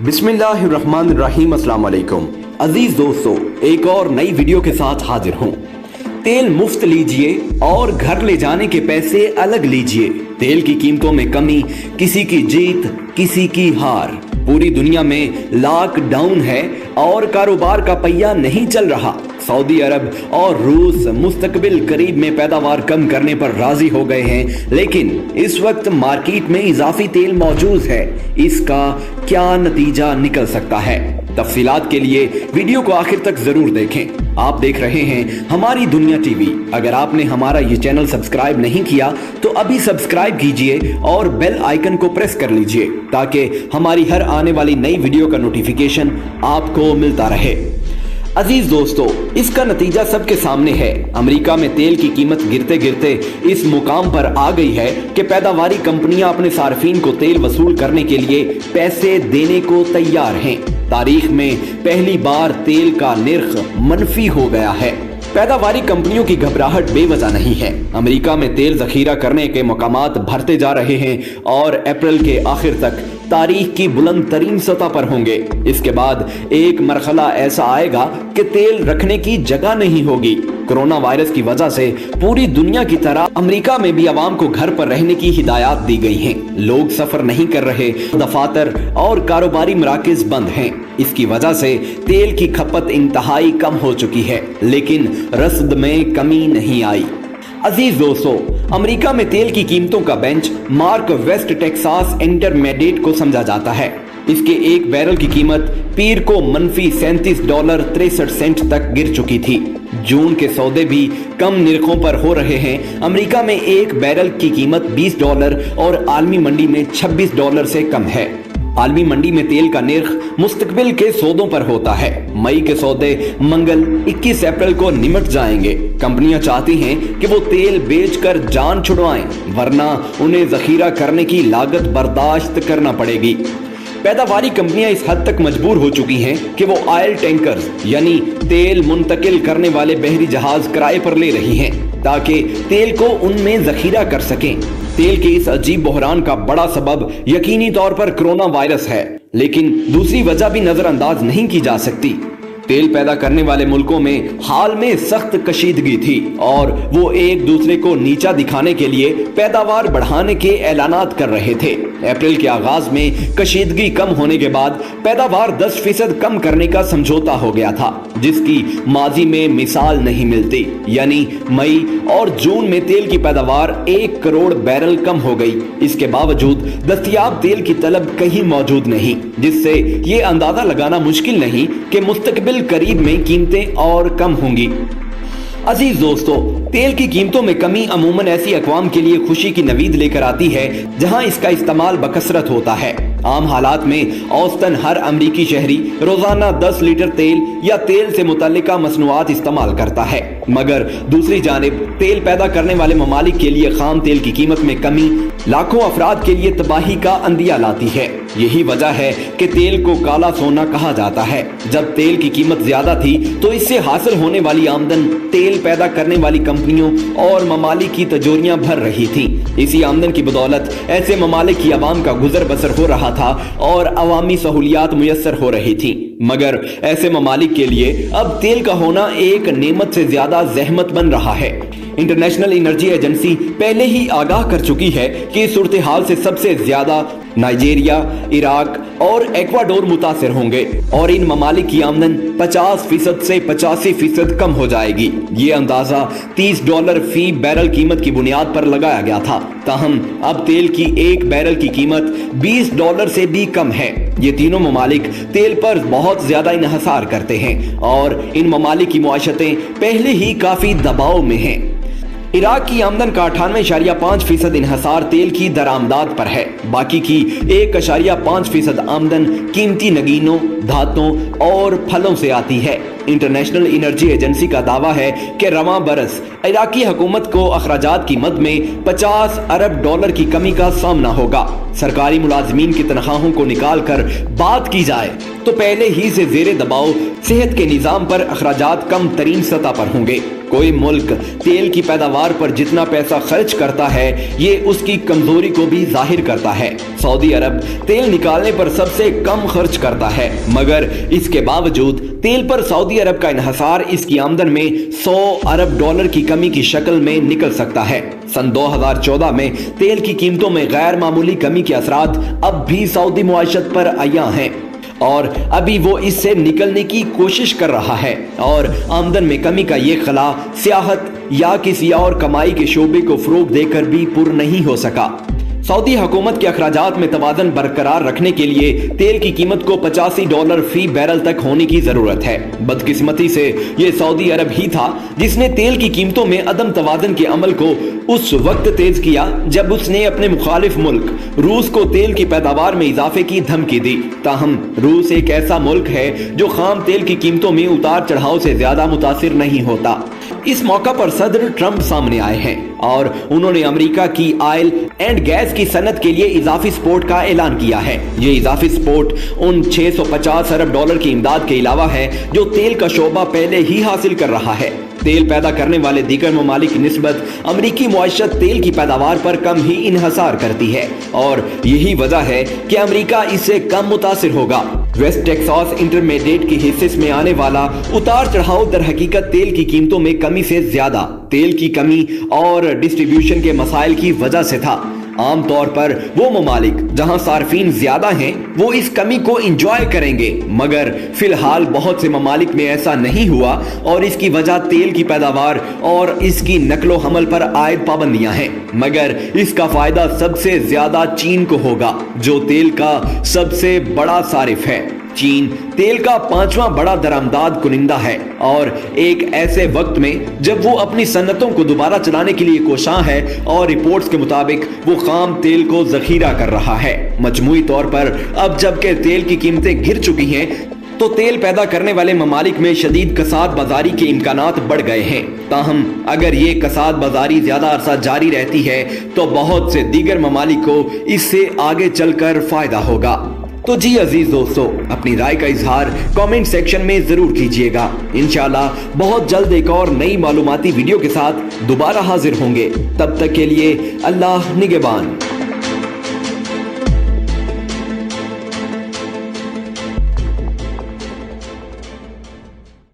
बिस्मिल्लाहिर्रहमानिर्रहीम। अस्सलाम वालेकुम अजीज दोस्तों, एक और नई वीडियो के साथ हाजिर हूँ। तेल मुफ्त लीजिए और घर ले जाने के पैसे अलग लीजिए। तेल की कीमतों में कमी, किसी की जीत किसी की हार। पूरी दुनिया में लॉकडाउन है और कारोबार का पहिया नहीं चल रहा। सऊदी अरब और रूस मुस्तकबिल करीब में पैदावार कम करने पर राजी हो गए हैं, लेकिन इस वक्त मार्केट में इजाफी तेल मौजूद है। इसका क्या नतीजा निकल सकता है? तफसीलात के लिए वीडियो को आखिर तक जरूर देखें। आप देख रहे हैं हमारी दुनिया टीवी। अगर आपने हमारा ये चैनल सब्सक्राइब नहीं किया तो अभी सब्सक्राइब कीजिए और बेल आइकन को प्रेस कर लीजिए ताकि हमारी हर आने वाली नई वीडियो का नोटिफिकेशन आपको मिलता रहे। अजीज दोस्तों, इसका नतीजा सबके सामने है। अमेरिका में तेल की कीमत गिरते गिरते इस मुकाम पर आ गई है कि पैदावारी कंपनियां अपने सार्फिन को तेल वसूल करने के लिए पैसे देने को तैयार हैं। तारीख में पहली बार तेल का निर्ख मनफी हो गया है। पैदावारी कंपनियों की घबराहट बेवजह नहीं है। अमेरिका में तेल जखीरा करने के मकामात भरते जा रहे हैं और अप्रैल के आखिर तक तारीख की बुलंद तरीन सतह पर होंगे। इसके बाद एक मरहला ऐसा आएगा कि तेल रखने की जगह नहीं होगी। कोरोना वायरस की वजह से पूरी दुनिया की तरह अमेरिका में भी आवाम को घर पर रहने की हिदायत दी गई हैं। लोग सफर नहीं कर रहे, दफातर और कारोबारी मराकज बंद हैं। इसकी वजह से तेल की खपत इंतहाई कम हो चुकी है, लेकिन रसद में कमी नहीं आई। अजीज दोस्तों, अमेरिका में तेल की कीमतों का bench mark West Texas intermediate को समझा जाता है। इसके एक बैरल की कीमत पीर को मनफी $37.63 तक गिर चुकी थी। जून के सौदे भी कम निरखों पर हो रहे हैं। अमेरिका में एक बैरल की कीमत $20 और आलमी मंडी में $26 से कम है। आलमी मंडी में तेल का निर्ख मुस्तकबिल के सौदों पर होता है। मई के सौदे मंगल 21 अप्रैल को निमट जाएंगे। कंपनियां चाहती हैं कि वो तेल बेचकर जान छुड़वाएं, वरना उन्हें जखीरा करने की लागत बर्दाश्त करना पड़ेगी। पैदावारी कंपनियां इस हद तक मजबूर हो चुकी हैं कि वो ऑयल टैंकर्स यानी तेल मुंतकिल करने वाले बहरी जहाज किराए पर ले रही हैं ताकि तेल को उनमें जखीरा कर सकें। तेल के इस अजीब बहरान का बड़ा सबब यकीनी तौर पर कोरोना वायरस है, लेकिन दूसरी वजह भी नजरअंदाज नहीं की जा सकती। तेल पैदा करने वाले मुल्कों में हाल में सख्त कशीदगी थी और वो एक दूसरे को नीचा दिखाने के लिए पैदावार बढ़ाने के ऐलानात कर रहे थे। अप्रैल के आगाज में कशीदगी कम होने के बाद पैदावार 10% कम करने का समझौता हो गया था, जिसकी माजी में मिसाल नहीं मिलती। यानी मई और जून में तेल की पैदावार 1 करोड़ बैरल कम हो गई। इसके बावजूद दस्तयाब तेल की तलब कहीं मौजूद नहीं, जिससे ये अंदाजा लगाना मुश्किल नहीं कि मुस्तकबिल करीब में कीमतें और कम होंगी। अजीज दोस्तों, तेल की कीमतों में कमी अमूमन ऐसी अक़वाम के लिए खुशी की नवीद लेकर आती है जहां इसका इस्तेमाल बकसरत होता है। आम हालात में औसतन हर अमरीकी शहरी रोजाना 10 लीटर तेल या तेल से मुतल्लिका मसनूआत इस्तेमाल करता है, मगर दूसरी जानिब तेल पैदा करने वाले ममालिक के लिए खाम तेल की कीमत में कमी लाखों अफराद के लिए तबाही का अंदिया लाती है। यही वजह है कि तेल को काला सोना कहा जाता है। जब तेल की कीमत ज्यादा थी तो इससे हासिल होने वाली आमदन तेल पैदा करने वाली कंपनियों और ममालिक की तिजोरियां भर रही थी। इसी आमदन की बदौलत ऐसे ममालिक की आवाम का गुजर बसर हो रहा था और अवामी सहूलियात मुयस्सर हो रही थी। मगर ऐसे ममालिक के लिए अब तेल का होना एक नेमत से ज्यादा जहमत बन रहा है। इंटरनेशनल एनर्जी एजेंसी पहले ही आगाह कर चुकी है कि इस सूरत हाल से सबसे ज्यादा नाइजीरिया, इराक और एक्वाडोर मुतासिर होंगे और इन ममालिक की आमदन 50% से 85% कम हो जाएगी। ये अंदाजा $30 फी बैरल कीमत की बुनियाद पर लगाया गया था। ताहम अब तेल की एक बैरल की कीमत $20 से भी कम है। ये तीनों ममालिक तेल पर बहुत ज्यादा इन्हसार करते हैं और इन ममालिक की मुआशतें पहले ही काफी दबाव में हैं। इराक की आमदन का 98.5% इन्हसार तेल की दरामदाद पर है। बाकी की 1.5% आमदन कीमती नगीनों, धातों और फलों से आती है। इंटरनेशनल एनर्जी एजेंसी का दावा है कि रवां बरस इराकी हुकूमत को अखराजात की मद में $50 अरब की कमी का सामना होगा। सरकारी मुलाजमीन की तनख्वाहों को निकाल कर बात की जाए तो पहले ही से जेरे दबाव सेहत के निजाम पर अखराजात कम तरीन सतह पर होंगे। कोई मुल्क तेल की पैदावार पर जितना पैसा खर्च करता है ये उसकी कमजोरी को भी जाहिर करता है। सऊदी अरब तेल निकालने पर सबसे कम खर्च करता है, मगर इसके बावजूद तेल पर सऊदी अरब का इन्हिसार इसकी आमदन में 100 अरब डॉलर की कमी की शक्ल में निकल सकता है। सन 2014 में तेल की कीमतों में गैर मामूली कमी के असरात अब भी सऊदी मुआशरत पर आया हैं और अभी वो इससे निकलने की कोशिश कर रहा है और आमदन में कमी का ये खला सियाहत या किसी और कमाई के शोबे को फरोग देकर भी पूर्ण नहीं हो सका। सऊदी हुकूमत के अखराजात में तवाज़ुन बरकरार रखने के लिए तेल की कीमत को 85 डॉलर फी बैरल तक होने की जरूरत है। बदकिस्मती से ये सऊदी अरब ही था जिसने तेल की कीमतों में अदम तवाज़ुन के अमल को उस वक्त तेज किया जब उसने अपने मुखालिफ मुल्क रूस को तेल की पैदावार में इजाफे की धमकी दी। ताहम रूस एक ऐसा मुल्क है जो खाम तेल की कीमतों में उतार चढ़ाव से ज्यादा मुतासिर नहीं होता। इस मौका पर सदर ट्रंप सामने आए हैं और उन्होंने अमेरिका की ऑयल एंड गैस की सनत के लिए इजाफी सपोर्ट का ऐलान किया है। ये इजाफी सपोर्ट उन 650 अरब डॉलर की इमदाद के अलावा है जो तेल का शोबा पहले ही हासिल कर रहा है। तेल पैदा करने वाले दीगर ममालिक की निस्बत अमरीकी मुआशरत तेल की पैदावार पर कम ही इन्हिसार करती है और यही वजह है कि अमरीका इससे कम मुतासिर होगा। वेस्ट टेक्सास इंटरमीडिएट की हिस्से में आने वाला उतार चढ़ाव दर हकीकत तेल की कीमतों में कमी से ज्यादा तेल की कमी और डिस्ट्रीब्यूशन के मसाइल की वजह से था। आम तौर पर वो ममालिक जहां सार्फिन ज्यादा हैं वो इस कमी को इंजॉय करेंगे, मगर फिलहाल बहुत से ममालिक में ऐसा नहीं हुआ और इसकी वजह तेल की पैदावार और इसकी नकलो हमल पर आयद पाबंदियां हैं। मगर इसका फायदा सबसे ज्यादा चीन को होगा जो तेल का सबसे बड़ा सारिफ है। चीन तेल का 5वां बड़ा दरामदाद कुनिंदा है और एक ऐसे वक्त में जब वो अपनी सन्नतों को दोबारा चलाने के लिए कोशां है और रिपोर्ट्स के मुताबिक वो खाम तेल को जखीरा कर रहा है। मजमूई तौर पर अब जबकि तेल की कीमतें गिर चुकी हैं तो तेल पैदा करने वाले ममालिक में शदीद कसाद बाजारी के इम्कानात बढ़ गए हैं। ताहम अगर ये कसाद बाजारी ज्यादा अरसा जारी रहती है तो बहुत से दीगर ममालिक को इससे आगे चलकर फायदा होगा। तो जी अजीज दोस्तों, अपनी राय का इजहार कमेंट सेक्शन में जरूर कीजिएगा। इंशाल्लाह बहुत जल्द एक और नई मालूमाती वीडियो के साथ दोबारा हाजिर होंगे। तब तक के लिए अल्लाह निगहबान।